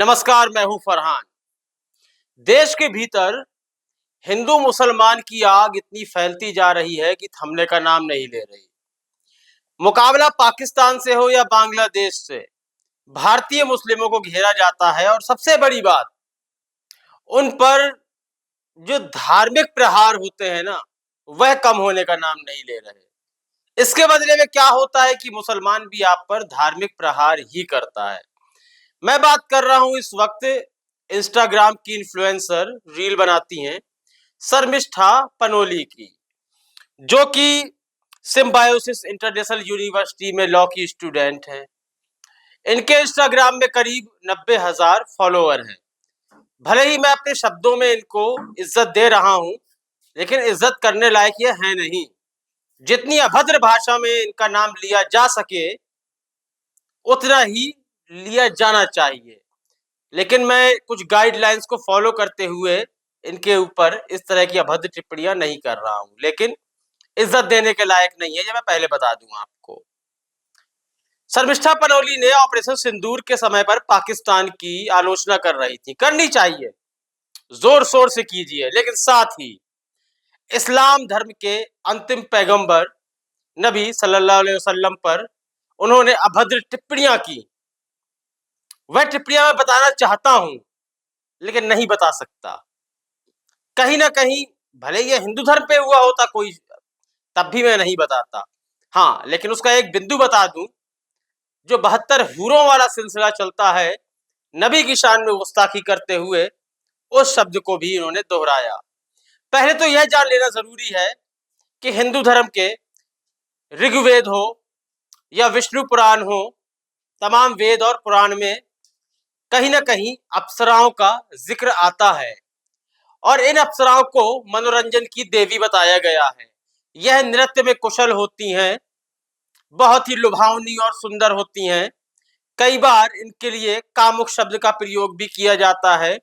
नमस्कार, मैं हूं फरहान। देश के भीतर हिंदू मुसलमान की आग इतनी फैलती जा रही है कि थमने का नाम नहीं ले रही। मुकाबला पाकिस्तान से हो या बांग्लादेश से, भारतीय मुस्लिमों को घेरा जाता है और सबसे बड़ी बात, उन पर जो धार्मिक प्रहार होते हैं ना, वह कम होने का नाम नहीं ले रहे। इसके बदले में क्या होता है कि मुसलमान भी आप पर धार्मिक प्रहार ही करता है। मैं बात कर रहा हूं इस वक्त इंस्टाग्राम की इन्फ्लुएंसर, रील बनाती हैं, शर्मिष्ठा पनोली की, जो कि सिम्बायोसिस इंटरनेशनल यूनिवर्सिटी में लॉ की स्टूडेंट हैं। इनके इंस्टाग्राम में करीब 90,000 फॉलोअर हैं। भले ही मैं अपने शब्दों में इनको इज्जत दे रहा हूं, लेकिन इज्जत करने लायक ये है नहीं। जितनी अभद्र भाषा में इनका नाम लिया जा सके, उतना ही लिया जाना चाहिए। लेकिन मैं कुछ गाइडलाइंस को फॉलो करते हुए इनके ऊपर इस तरह की अभद्र टिप्पणियां नहीं कर रहा हूं, लेकिन इज्जत देने के लायक नहीं है, ये मैं पहले बता दूं आपको। शर्मिष्ठा पनोली ने ऑपरेशन सिंदूर के समय पर पाकिस्तान की आलोचना कर रही थी। करनी चाहिए, जोर शोर से कीजिए, लेकिन साथ ही इस्लाम धर्म के अंतिम पैगंबर नबी सल्लल्लाहु अलैहि वसल्लम पर उन्होंने अभद्र टिप्पणियां की। वह टिप्पणियां मैं बताना चाहता हूं, लेकिन नहीं बता सकता। कहीं ना कहीं भले यह हिंदू धर्म पे हुआ होता कोई, तब भी मैं नहीं बताता। हाँ, लेकिन उसका एक बिंदु बता दूं, जो 72 हूरों वाला सिलसिला चलता है, नबी की शान में गुस्ताखी करते हुए उस शब्द को भी इन्होंने दोहराया। पहले तो यह जान लेना जरूरी है कि हिंदू धर्म के ऋग्वेद हो या विष्णु पुराण हो, तमाम वेद और पुराण में कहीं ना कहीं अप्सराओं का जिक्र आता है और इन अप्सराओं को मनोरंजन की देवी बताया गया है। यह नृत्य में कुशल होती हैं, बहुत ही लुभावनी और सुंदर होती हैं। कई बार इनके लिए कामुक शब्द का प्रयोग भी किया जाता है।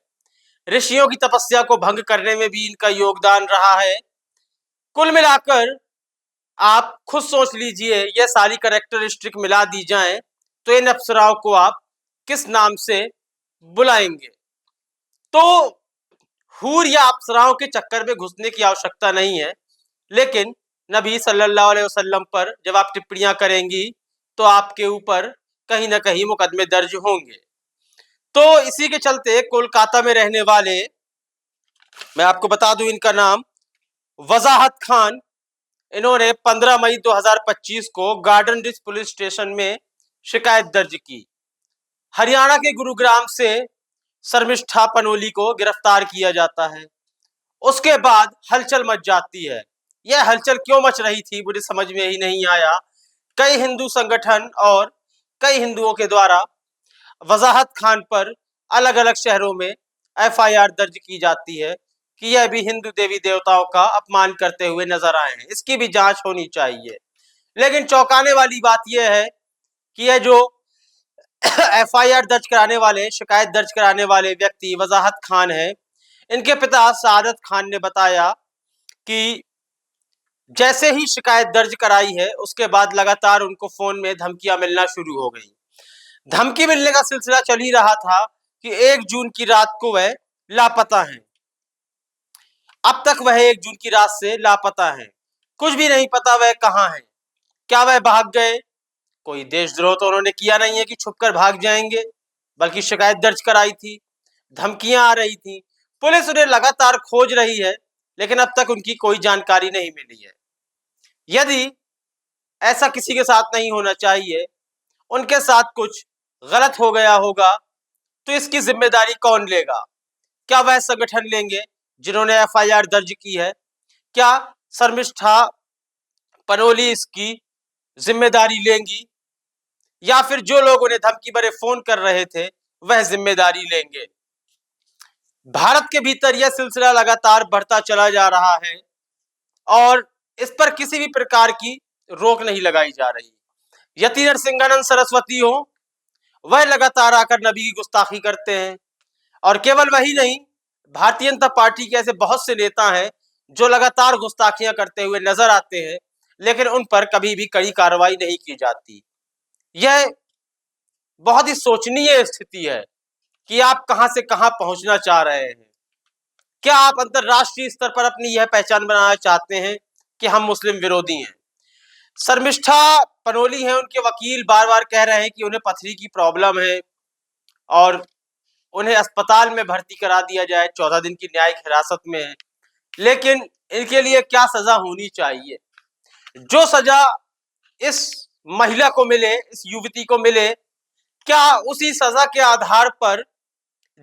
ऋषियों की तपस्या को भंग करने में भी इनका योगदान रहा है। कुल मिलाकर आप खुद सोच लीजिए, यह सारी कैरेक्टरिस्टिक मिला दी जाएं तो इन अप्सराओं को आप किस नाम से बुलाएंगे? तो हूर या अप्सराओं के चक्कर में घुसने की आवश्यकता नहीं है, लेकिन नबी सल्लल्लाहु अलैहि वसल्लम पर जब आप टिप्पणियां करेंगी तो आपके ऊपर कहीं ना कहीं मुकदमे दर्ज होंगे। तो इसी के चलते कोलकाता में रहने वाले, मैं आपको बता दूं इनका नाम वजाहत खान, इन्होंने 15 मई 2025 को गार्डन रिच पुलिस स्टेशन में शिकायत दर्ज की। हरियाणा के गुरुग्राम से शर्मिष्ठा पनोली को गिरफ्तार किया जाता है। उसके बाद हलचल मच जाती है। यह हलचल क्यों मच रही थी मुझे समझ में ही नहीं आया। कई हिंदू संगठन और कई हिंदुओं के द्वारा वजाहत खान पर अलग अलग शहरों में एफआईआर दर्ज की जाती है कि यह भी हिंदू देवी देवताओं का अपमान करते हुए नजर आए हैं। इसकी भी जांच होनी चाहिए। लेकिन चौंकाने वाली बात यह है कि यह जो एफआईआर दर्ज कराने वाले, शिकायत दर्ज कराने वाले व्यक्ति वजाहत खान है, इनके पिता सादत खान ने बताया कि जैसे ही शिकायत दर्ज कराई है, उसके बाद लगातार उनको फोन में धमकियां मिलना शुरू हो गई। धमकी मिलने का सिलसिला चल ही रहा था कि 1 जून की रात को वह लापता हैं। अब तक वह 1 जून की रात से लापता हैं। कुछ भी नहीं पता वह कहां हैं। क्या वह भाग गए? कोई देशद्रोह तो उन्होंने किया नहीं है कि छुपकर भाग जाएंगे, बल्कि शिकायत दर्ज कराई थी, धमकियां आ रही थी, पुलिस उन्हें लगातार खोज रही है, लेकिन अब तक उनकी कोई जानकारी नहीं मिली है। यदि ऐसा किसी के साथ नहीं होना चाहिए, उनके साथ कुछ गलत हो गया होगा, तो इसकी जिम्मेदारी कौन लेगा? क्या वह संगठन लेंगे जिन्होंने एफआईआर दर्ज की है? क्या शर्मिष्ठा पनोली इसकी जिम्मेदारी लेंगी, या फिर जो लोग उन्हें धमकी भरे फोन कर रहे थे वह जिम्मेदारी लेंगे? भारत के भीतर यह सिलसिला लगातार बढ़ता चला जा रहा है और इस पर किसी भी प्रकार की रोक नहीं लगाई जा रही। यति नरसिंहानंद सरस्वती हो, वह लगातार आकर नबी की गुस्ताखी करते हैं, और केवल वही नहीं, भारतीय जनता पार्टी के ऐसे बहुत से नेता हैं जो लगातार गुस्ताखियां करते हुए नजर आते हैं, लेकिन उन पर कभी भी कड़ी कार्रवाई नहीं की जाती। यह बहुत ही शोचनीय स्थिति है। कि आप कहां से कहां पहुंचना चाह रहे हैं। क्या आप अंतरराष्ट्रीय स्तर पर अपनी यह पहचान बनाना चाहते हैं कि हम मुस्लिम विरोधी हैं? शर्मिष्ठा पनोली हैं, उनके वकील बार बार कह रहे हैं कि उन्हें पथरी की प्रॉब्लम है और उन्हें अस्पताल में भर्ती करा दिया जाए, 14 दिन की न्यायिक हिरासत में है। लेकिन इनके लिए क्या सजा होनी चाहिए? जो सजा इस महिला को मिले, इस युवती को मिले, क्या उसी सजा के आधार पर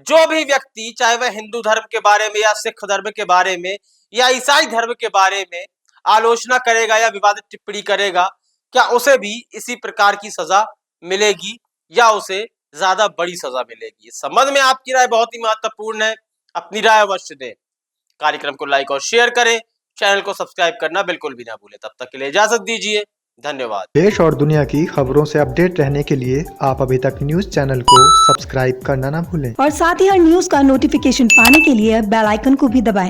जो भी व्यक्ति, चाहे वह हिंदू धर्म के बारे में या सिख धर्म के बारे में या ईसाई धर्म के बारे में आलोचना करेगा या विवादित टिप्पणी करेगा, क्या उसे भी इसी प्रकार की सजा मिलेगी या उसे ज्यादा बड़ी सजा मिलेगी? इस संबंध में आपकी राय बहुत ही महत्वपूर्ण है। अपनी राय अवश्य दें। कार्यक्रम को लाइक और शेयर करें, चैनल को सब्सक्राइब करना बिल्कुल भी ना भूलें। तब तक के लिए इजाजत दीजिए, धन्यवाद। देश और दुनिया की खबरों से अपडेट रहने के लिए आप अभी तक न्यूज चैनल को सब्सक्राइब करना ना भूलें और साथ ही हर न्यूज का नोटिफिकेशन पाने के लिए बेल आइकन को भी दबाएं।